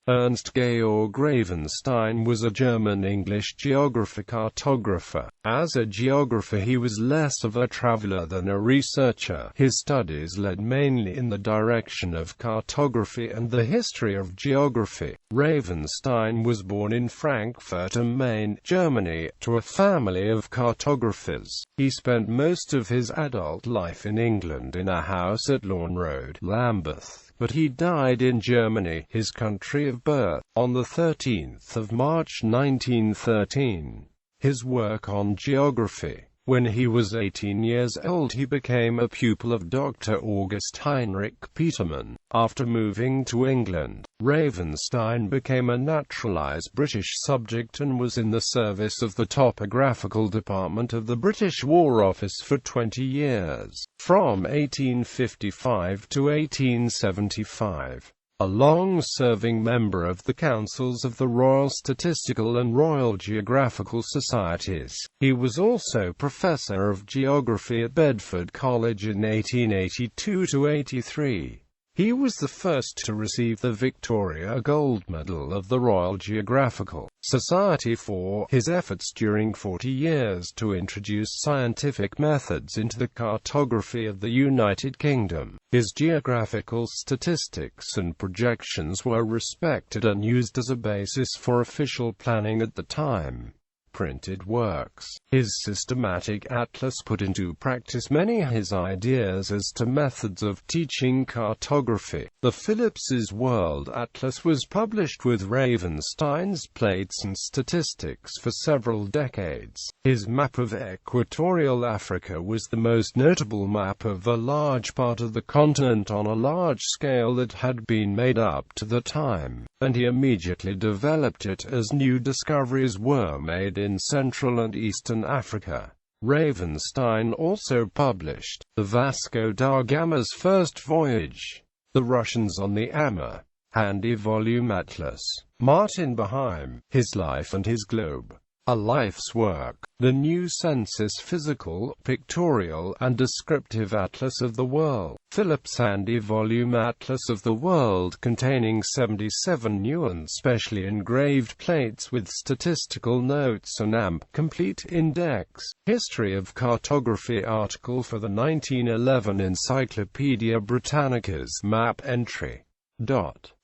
Ernst Georg Ravenstein was a German-English geographer cartographer. As a geographer he was less of a traveler than a researcher. His studies led mainly in the direction of cartography and the history of geography. Ravenstein was born in Frankfurt am Main, Germany, to a family of cartographers. He spent most of his adult life in England in a house at Lorn Road, Lambeth, but he died in Germany, his country of birth, on the 13th of March 1913. His work on geography. When he was 18 years old he became a pupil of Dr. August Heinrich Petermann. After moving to England, Ravenstein became a naturalized British subject and was in the service of the topographical department of the British War Office for 20 years, from 1855 to 1875. A long-serving member of the councils of the Royal Statistical and Royal Geographical Societies. He was also Professor of Geography at Bedford College in 1882 to 83. He was the first to receive the Victoria Gold Medal of the Royal Geographical Society for his efforts during 40 years to introduce scientific methods into the cartography of the United Kingdom. His geographical statistics and projections were respected and used as a basis for official planning at the time. Printed works. His systematic atlas put into practice many of his ideas as to methods of teaching cartography. The Phillips's World Atlas was published with Ravenstein's plates and statistics for several decades. His map of equatorial Africa was the most notable map of a large part of the continent on a large scale that had been made up to the time, and he immediately developed it as new discoveries were made in Central and Eastern Africa. Ravenstein also published the Vasco da Gama's First Voyage, the Russians on the Amur, handy volume atlas, Martin Beheim, His Life and His Globe, a life's work, the new census physical, pictorial, and descriptive atlas of the world, Phillips handy volume atlas of the world containing 77 new and specially engraved plates with statistical notes and AMP complete index, history of cartography article for the 1911 Encyclopaedia Britannica's map entry.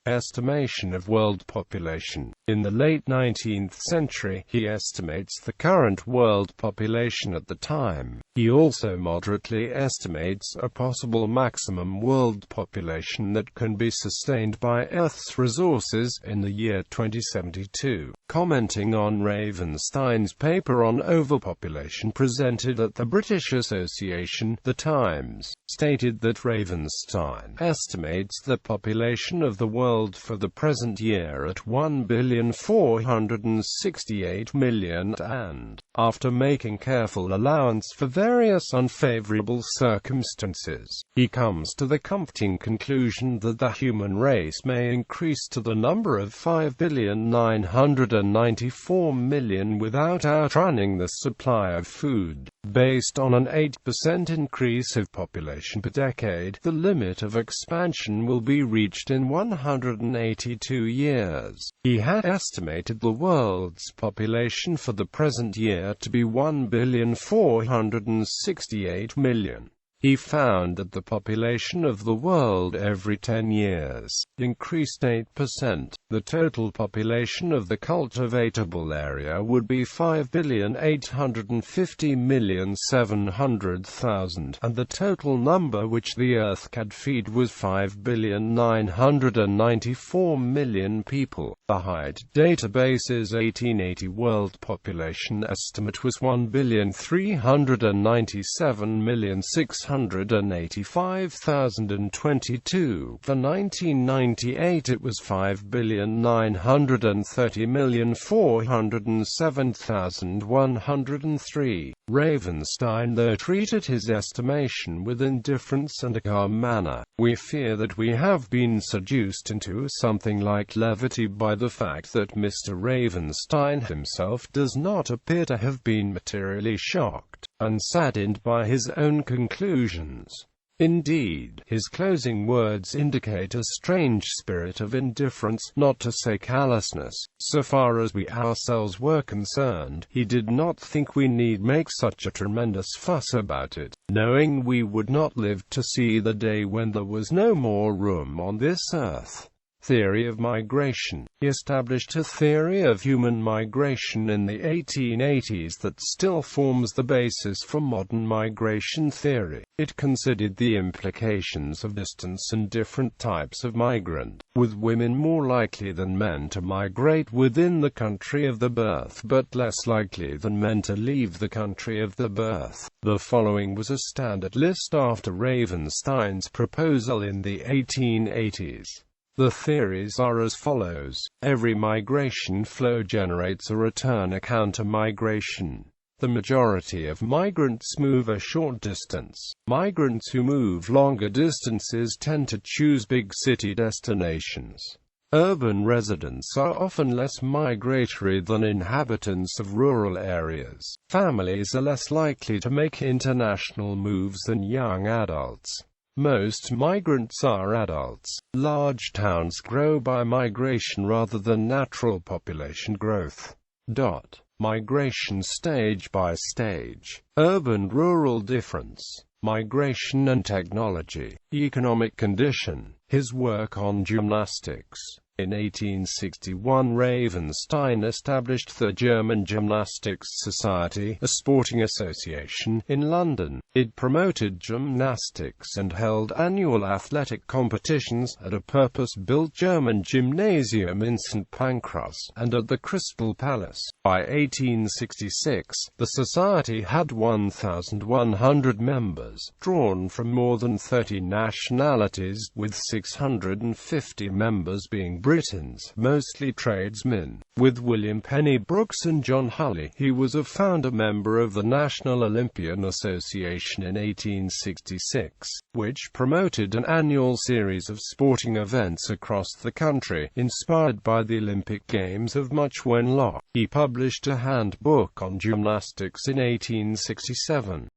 Estimation of world population. In the late 19th century, he estimates the current world population at the time. He also moderately estimates a possible maximum world population that can be sustained by Earth's resources in the year 2072. Commenting on Ravenstein's paper on overpopulation presented at the British Association, The Times stated that Ravenstein estimates the population of the world for the present year at 1,468,000,000 and, after making careful allowance for various unfavorable circumstances, he comes to the comforting conclusion that the human race may increase to the number of 5,994,000,000 without outrunning the supply of food. Based on an 8% increase of population per decade, the limit of expansion will be reached in 182 years. He had estimated the world's population for the present year to be 1,468,000,000. He found that the population of the world every 10 years increased 8%. The total population of the cultivatable area would be 5,850,700,000, and the total number which the Earth could feed was 5,994,000,000 people. The Hyde database's 1880 world population estimate was 1,397,685,022. For 1998 it was 5,930,407,103. Ravenstein though treated his estimation with indifference and a calm manner. We fear that we have been seduced into something like levity by the fact that Mr. Ravenstein himself does not appear to have been materially shocked and saddened by his own conclusions. Indeed, his closing words indicate a strange spirit of indifference, not to say callousness. So far as we ourselves were concerned, he did not think we need make such a tremendous fuss about it, knowing we would not live to see the day when there was no more room on this earth. Theory of migration. He established a theory of human migration in the 1880s that still forms the basis for modern migration theory. It considered the implications of distance and different types of migrant, with women more likely than men to migrate within the country of the birth, but less likely than men to leave the country of the birth. The following was a standard list after Ravenstein's proposal in the 1880s. The theories are as follows. Every migration flow generates a return a counter-migration. The majority of migrants move a short distance. Migrants who move longer distances tend to choose big city destinations. Urban residents are often less migratory than inhabitants of rural areas. Families are less likely to make international moves than young adults. Most migrants are adults. Large towns grow by migration rather than natural population growth. Migration stage by stage. Urban-rural difference. Migration and technology. Economic condition. His work on gymnastics. In 1861, Ravenstein established the German Gymnastics Society, a sporting association, in London. It promoted gymnastics and held annual athletic competitions at a purpose-built German gymnasium in St. Pancras, and at the Crystal Palace. By 1866, the society had 1,100 members, drawn from more than 30 nationalities, with 650 members being Britons, mostly tradesmen. With William Penny Brooks and John Hulley, he was a founder member of the National Olympian Association in 1866, which promoted an annual series of sporting events across the country, inspired by the Olympic Games of Much Wenlock. He published a handbook on gymnastics in 1867.